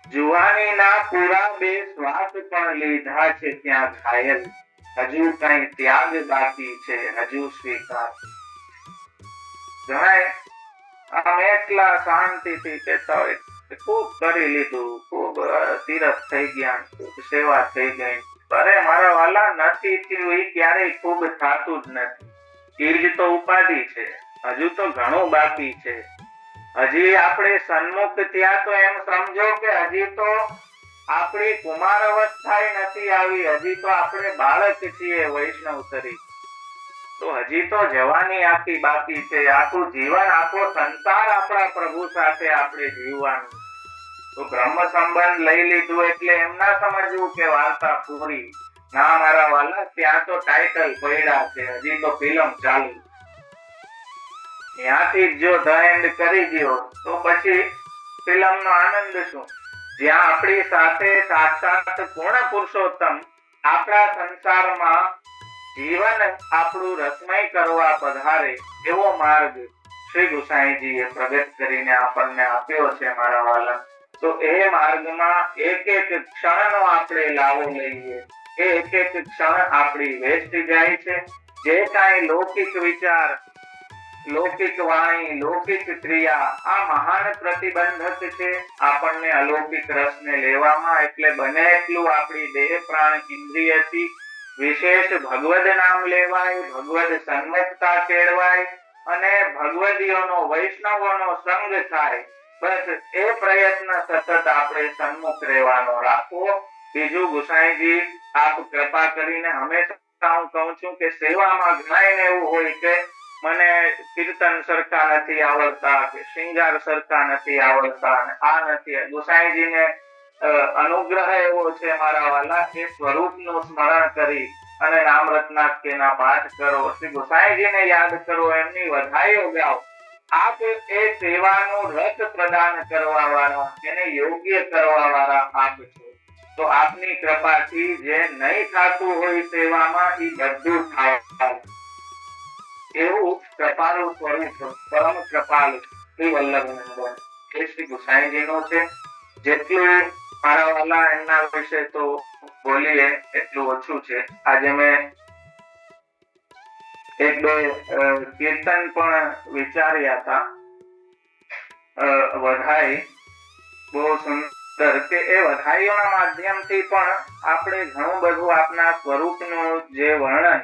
જુવાનીના પૂરા 2 શ્વાસ પણ લીધા છે ત્યાં ઘાયલ, હજુ કઈ ત્યાગ બાકી છે, હજુ સ્વીકાર. ઘણાય આમ એટલા શાંતિથી કહેતા હોય ખૂબ કરી લીધું, ખૂબ તીરથ થઈ ગયા, ખૂબ સેવા થઈ ગઈ. અરે મારા વાલા નથી થયું એ ક્યારેય ખૂબ થતું જ નથી. એ જ તો ઉપાધિ છે. હજુ તો ઘણું બાકી છે. હજી આપણે સન્મુખ થયા તો એમ સમજો કે હજી તો આપણી કુમાર અવસ્થા નથી આવી, હજી તો આપણે બાળક છીએ વૈષ્ણવ તરીકે. તો હજી તો જવાની આખી બાકી છે. આખું જીવન, આખો સંસાર આપણા પ્રભુ સાથે આપણે જીવવાનું. તો બ્રહ્મ સંબંધ લઈ લીધું એટલે એમ ના સમજવું કે વાર્તા પૂરી. ના મારા વાલા, ત્યાં તો ટાઇટલ પડ્યા છે, હજી તો ફિલ્મ ચાલુ. ત્યાંથી જો ધ એન્ડ કરી દો તો પછી ફિલ્મ નો આનંદ શું? જ્યાં આપણી સાથે સાક્ષાત પૂર્ણ પુરુષોત્તમ આપણા સંસારમાં જીવન આપણું રસમય કરવા પધારે એવો માર્ગ શ્રી ગુસાઈજીએ પ્રગટ કરીને આપણને આપ્યો છે મારા વાલા. તો એ માર્ગમાં એક એક ક્ષણનો આપણે લાવો લઈએ. એ એક એક ક્ષણ આપણી વેચતી જાય છે. જે કાંઈ લૌકિક વિચાર, લૌકિક વાણી, લૌકિક ક્રિયા આ મહાન પ્રતિબંધક છે આપણને અલૌકિક રસને લેવામાં. એટલે બને એટલું આપણી દેહ પ્રાણ ઇન્દ્રિયથી વિશેષ ભગવદ નામ લેવાય, ભગવદ સન્મુખતા કેળવાય અને ભગવદીઓનો વૈષ્ણવોનો સંગ થાય. બસ એ પ્રયત્ન સતત આપણે સન્મુખ રહેવાનો રાખવો. બીજું ગુસાઈજી આપ કૃપા કરીને હંમેશા હું કહું છું કે સેવામાં ઘણાને એવું હોય કે મને કીર્તન સરખા નથી આવડતા કે શૃંગાર સરખા નથી આવડતા અને આ નથી. ગુસાઈજીને અનુગ્રહ એવો છે મારા વાલા કે સ્વરૂપનું સ્મરણ કરી અને નામ રત્નાખ્યના પાઠ કરો, શ્રી ગુસાઈજીને યાદ કરો, એમની વધાઈઓ ગાઓ. આપ એ સેવાનું રસ પ્રદાન કરવા વાળા, એને યોગ્ય કરવા વાળા આપ છો. તો આપની કૃપાથી જે નહીં થતું હોય સેવામાં એ બધું થાય એવું કૃપાળુ સ્વરૂપ પરમ કૃપાળુ શ્રી વલ્લભનંદન એ શ્રી ગુસાઈજીનો છે. જેટલું મારા વાલા એમના વિશે તો બોલીએ એટલું ઓછું છે. આજે મેં એક બે કીર્તન પણ વિચાર્યા હતા. વધાઈ બહુ સુંદર કે એ વધાઈઓના માધ્યમથી પણ આપણે ઘણું બધું આપના સ્વરૂપનું જે વર્ણન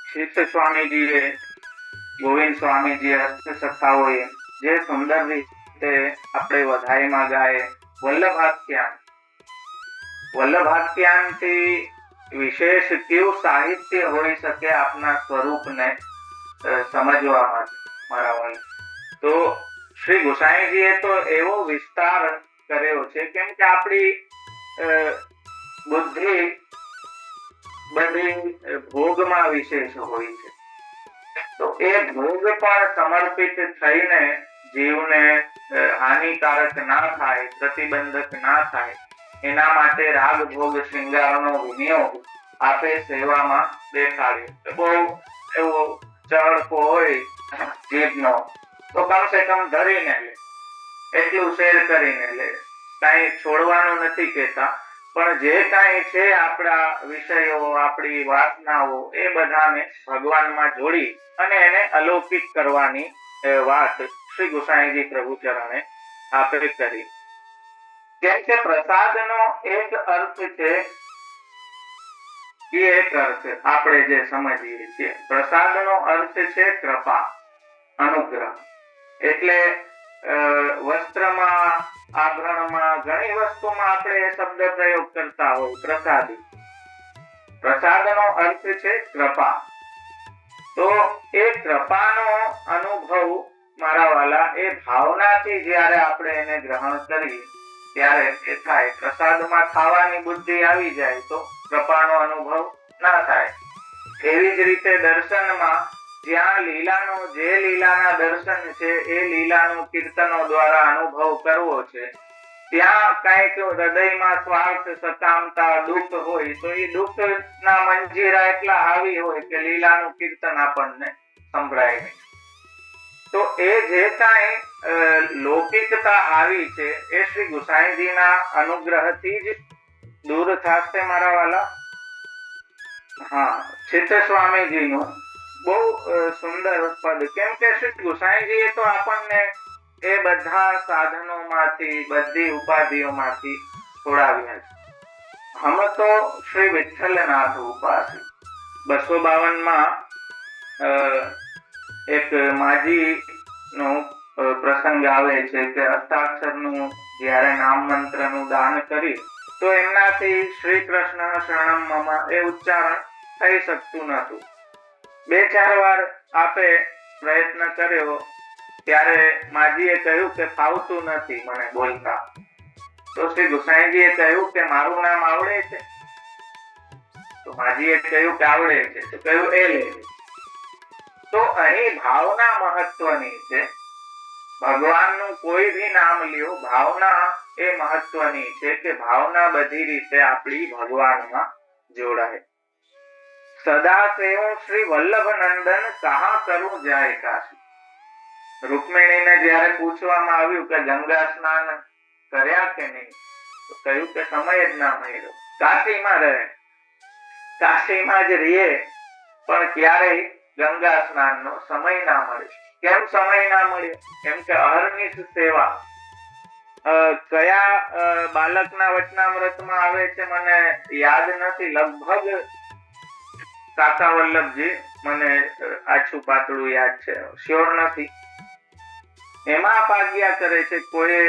શીર્ષ સ્વામીજીએ, ગોવિંદ સ્વામીજીએ, હસ્તસખાઓએ જે સુંદર રીતે આપણે વધાઈમાં ગાય. વલ્લભાખ્યાન, વલ્લભાખ્યાનથી વિશેષ કેવું સાહિત્ય હોઈ શકે આપના સ્વરૂપને સમજવા માટે મારા વાલા. તો શ્રી ગુસાઈજીએ તો એવો વિસ્તાર કર્યો છે કેમ કે આપણી બુદ્ધિ બધી ભોગમાં વિશેષ હોય છે. તો એ ભોગ પણ સમર્પિત થઈને જીવને હાનિકારક ના થાય, પ્રતિબંધક ના થાય એના માટે રાગ ભોગ શૃંગારનો વિનિયોગ આપે સેવામાં દેખાડ્યો. બહુ એવો ચળકો હોય જીભનો તો કમસે કમ ધરીને લે, એટલું શેર કરીને લે. કઈ છોડવાનું નથી કહેતા, પણ જે કાંઈ છે આપણા વિષયો, આપણી વાસનાઓ એ બધાને ભગવાનમાં જોડી અને એને અલૌકિક કરવાની વાત શ્રી ગુસાઈજી પ્રભુ ચરણે આપે કરી. કેમ કે પ્રસાદનો એક અર્થ છે, એ એક અર્થ આપણે જે સમજીએ છીએ. પ્રસાદનો અર્થ છે કૃપા, અનુગ્રહ. એટલે વસ્ત્રમાં, આભરણમાં, ઘણી વસ્તુમાં આપણે એ શબ્દ પ્રયોગ કરતા હોય પ્રસાદી. પ્રસાદનો અર્થ છે કૃપા. તો એ કૃપાનો અનુભવ મારા વાલા એ ભાવનાથી જ્યારે આપણે એને ગ્રહણ કરીએ ત્યારે એ થાય. પ્રસાદમાં ખાવાની બુદ્ધિ આવી જાય તો કૃપાનો અનુભવ ના થાય. એવી જ રીતે દર્શનમાં જ્યાં લીલાનો, જે લીલાના દર્શન છે એ લીલાનો કીર્તનો દ્વારા અનુભવ કરવો છે, ત્યાં કઈક હૃદયમાં સ્વાર્થ, સકામતા, દુઃખ હોય તો એ દુઃખ ના મંજીરા એટલા હાવી હોય કે લીલાનું કીર્તન આપણને સંભળાય નહીં. તો એ જે કાંઈ લૌકિકતા આવી છે એ શ્રી ગુસાઈજીના અનુગ્રહથી જ દૂર થશે મારા વાલા. હા, ચિત્ત સ્વામીજીનું બહુ સુંદર પદ. કેમ કે શ્રી ગુસાઈજીએ તો આપણને એ બધા સાધનોમાંથી, બધી ઉપાધિઓમાંથી છોડાવ્યા છે. હમ તો શ્રી વિઠ્ઠલનાથ ઉપાસી. 252 એક માજી નો પ્રસંગ આવે છે કે અષ્ટાક્ષરનું જ્યારે નામ મંત્રનું દાન કરી તો એમનાથી શ્રી કૃષ્ણ શરણમ મમ એ ઉચ્ચારણ થઈ શકતું નતું. 2-4 વાર આપે પ્રયત્ન કર્યો ત્યારે માજીએ કહ્યું કે ફાવતું નથી મને બોલતા. તો શ્રી ગુસાઈજીએ કહ્યું કે મારું નામ આવડે છે? તો માજીએ કહ્યું કે આવડે છે. તો કહ્યું એ લે. તો અહીં ભાવના મહત્વની છે. ભગવાનનું કોઈ બી નામ લ્યો, ભાવના એ મહત્વની છે કે ભાવના બધી રીતે આપણી ભગવાનમાં જોડાય। સદા સેવું શ્રી વલ્લભ નંદન કહા કરું જાય કાશી। રૂકમિણીને જયારે પૂછવામાં આવ્યું કે ગંગા સ્નાન કર્યા કે નહીં, તો કહ્યું કે સમય જ ના મળ્યો, કાશીમાં રહે, કાશીમાં જ રહીએ, પણ ક્યારેય ગંગા સ્નાનનો સમય ના મળે। કેમ સમય ના મળ્યો? કેમ કે અહર્નિશ સેવા કયા બાલકના વચનામૃતમાં આવે છે મને યાદ નથી, લગભગ કાકા વલ્લભજી, મને આછું પાતળું યાદ છે, શ્યોર નથી। એમાં આપ આજ્ઞા કરે છે, કોઈ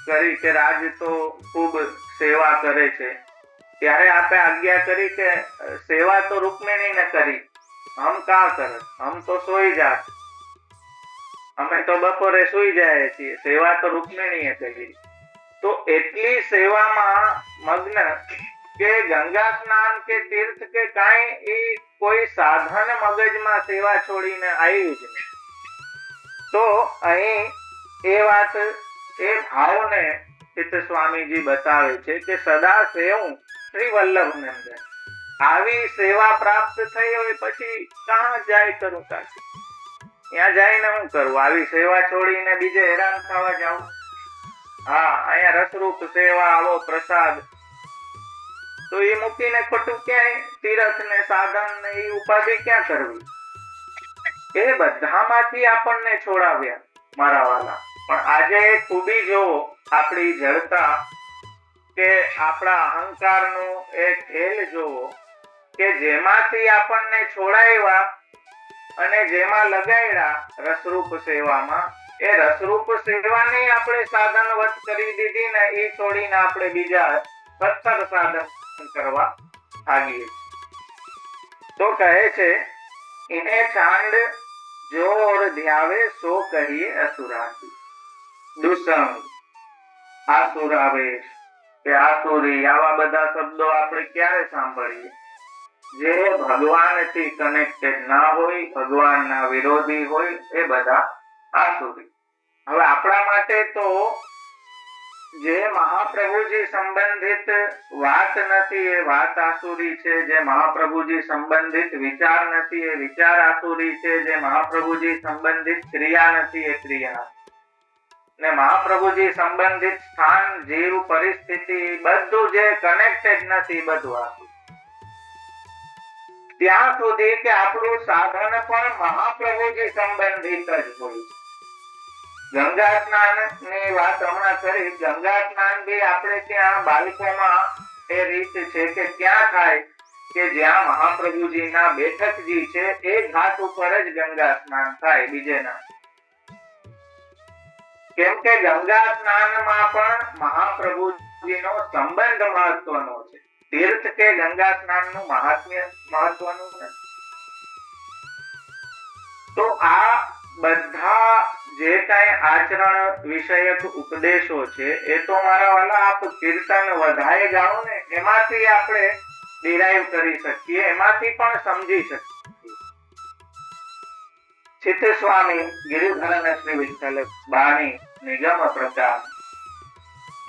કરી કે રાજ તો ખૂબ સેવા કરે છે, ત્યારે આપે આજ્ઞા કરી કે સેવા તો રૂકમિણીને કરી, હમ કા કરત, હમ તો સોઈ જાત, અમે તો બપોરે સુઈ જાય છીએ, સેવા તો રૂકમિણીએ કરી। તો એટલી સેવામાં મગ્ન કે ગંગા સ્નાન કે તીર્થ કે કાંઈ એ કોઈ સાધન મગજમાં સેવા છોડીને આવ્યું જ નહીં। તો અહીં એ વાત, એ ભાવને ચિત્ત સ્વામીજી બતાવે છે કે સદા સેવું શ્રી વલ્લભ નંદન, આવી સેવા પ્રાપ્ત થઈ હોય પછી કાં જાય કરું કાશી, ત્યાં જઈને હું કરું, આવી સેવા છોડીને બીજે હેરાન થવા જાઉં? હા, અહીંયા રસરૂપ સેવા, આવો પ્રસાદ, તો એ મૂકીને ખોટું ક્યાંય તીર્થ ને સાધન ને એ ઉપાધિ ક્યાં કરવી? એ બધામાંથી આપણને છોડાવ્યા મારા વાલા, પણ આજે ખૂબી જો આપણી જડતા કે આપણા અહંકારનો એક ખેલ જોવો કે જેમાંથી આપણને છોડાવ્યા અને જેમાં લગાડ્યા રસરૂપ સેવામાં, એ રસરૂપ સેવાની આપણે સાધનવત કરી દીધી ને એ છોડીને આપણે બીજા સત્તર સાધન કરવા ભાગીએ। તો કહે છે, ઇને ચાંડ જો ઓર ધ્યાવે સો કહીએ અસુરાથી। દુસંગ, આસુરાવેશ કે આસુરી, આવા બધા શબ્દો આપણે ક્યારે સાંભળીએ? જે ભગવાનથી કનેક્ટેડ ના હોય, ભગવાનના વિરોધી હોય, એ બધા આસુરી। હવે આપણા માટે તો જે મહાપ્રભુજી સંબંધિત વાત નથી એ વાત આસુરી છે, જે મહાપ્રભુજી સંબંધિત વિચાર નથી એ વિચાર આસુરી છે, જે મહાપ્રભુજી સંબંધિત ક્રિયા નથી એ ક્રિયા, ને મહાપ્રભુજી સંબંધિત સ્થાન, જીવ, પરિસ્થિતિ, બધું જે કનેક્ટેડ નથી બધું આસુરી। ત્યાં સુધી કે આપણું સાધન પણ મહાપ્રભુજી સંબંધિત જ હોય છે। ગંગા સ્નાન ની વાત હમણાં કરી, ગંગા સ્નાન બી આપણે ત્યાં બાળકોમાં એ રીત છે કે ક્યાં થાય કે જ્યાં મહાપ્રભુજીના બેઠકજી છે એ ઘાટ ઉપર જ ગંગા સ્નાન થાય, બીજે ના। કેમ કે ગંગા સ્નાનમાં પણ મહાપ્રભુજીનો સંબંધ મહત્વનો છે, તીર્થ કે ગંગા સ્નાનનું મહાત્મ્ય મહત્વનું નથી। તો આ બધા જે કઈ આચરણ વિષયક ઉપદેશો છે એ તો મારા વાલા આપ કીર્તન વધારે ગાઓ ને એમાંથી આપણે ડિરાઈવ કરી શકીએ, એમાંથી પણ સમજી શકીએ। ચિત્ત સ્વામી ગિરિધર શ્રી વિઠ્ઠલ બાણી નિગમ પ્રકાશ,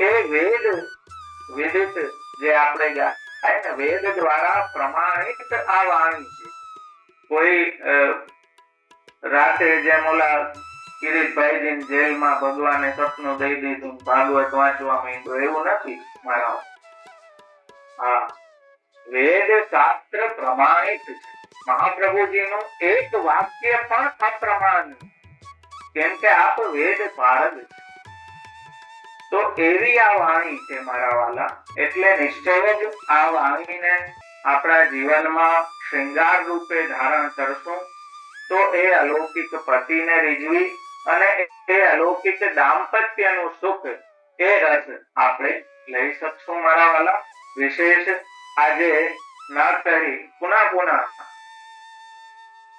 એ વેદ વિદિત જે આપણે ગાય ને, વેદ દ્વારા પ્રમાણિત આ વાણી છે। કોઈ રાતે જેમ ઓલા કિરીટભાઈજી જેલમાં ભગવાને સપનું દઈ દીધું, ભાગવત વાંચવા માંડ્યો, એવું નથી મારા। હા, વેદ શાસ્ત્ર પ્રમાણિત છે, મહાપ્રભુજીનું એક વાક્ય પણ અપ્રમાણ, કેમ કે આપ વેદ પારગ છે। તો એવી આ વાણી છે મારા વાલા, એટલે નિશ્ચય જ આ વાણીને આપણા જીવનમાં શ્રૃંગાર રૂપે ધારણ કરશું તો એ અલૌકિક પતિને રીઝવી અને એ અલૌકિક દાંપત્યનું સુખ, એ રસ આપણે લઈ શકશું મારા વાલા। વિશેષ આજે ના કહી પુનઃ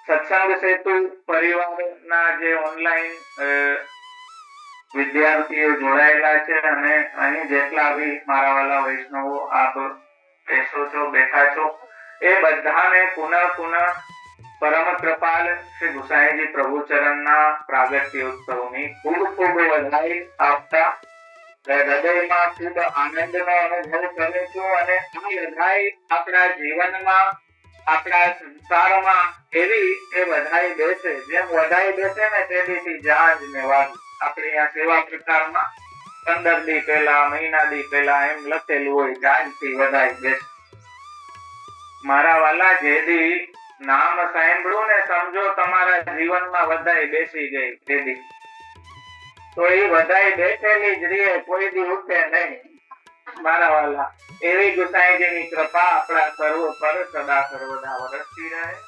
સત્સંગ સેતુ પરિવારના જે ઓનલાઈન વિદ્યાર્થીઓ જોડાયેલા છે અને અહીં જેટલા બી મારા વાલા વૈષ્ણવો આપ બેસો છો, બેઠા છો, એ બધાને પુનઃ પરમ કૃપાલ શ્રી ગુસાઈજી પ્રભુચરણના પ્રાગટ્ય ઉત્સવની ખૂબ ખૂબ વધાઈ આપતા હૃદયમાં ખૂબ આનંદનો અનુભવ કરું છું અને આ બધાય આપણા જીવનમાં આપણા સંસારમાં એવી એ વધાઈ બેસે જેમ વધાઈ બેસે ને તેથી જહાજ ને વાગ આપણે આ સેવા પ્રકારમાં 15 દી પહેલા મહિના દી પહેલા એમ લખેલું હોય જહાજથી વધાઈ બેસે. મારા વાલા જેદી નામ સાંભળ્યું ને સમજો તમારા જીવનમાં વધાઈ બેસી ગઈ તેદી. તો એ વધાઈ બેઠેલી જ રહે, કોઈ દી ઉઠે નહીં મારા વાલા. એવી ગુસાઈજીની કૃપા આપણા સર્વ પર સદા સર્વદા વરસતી રહે.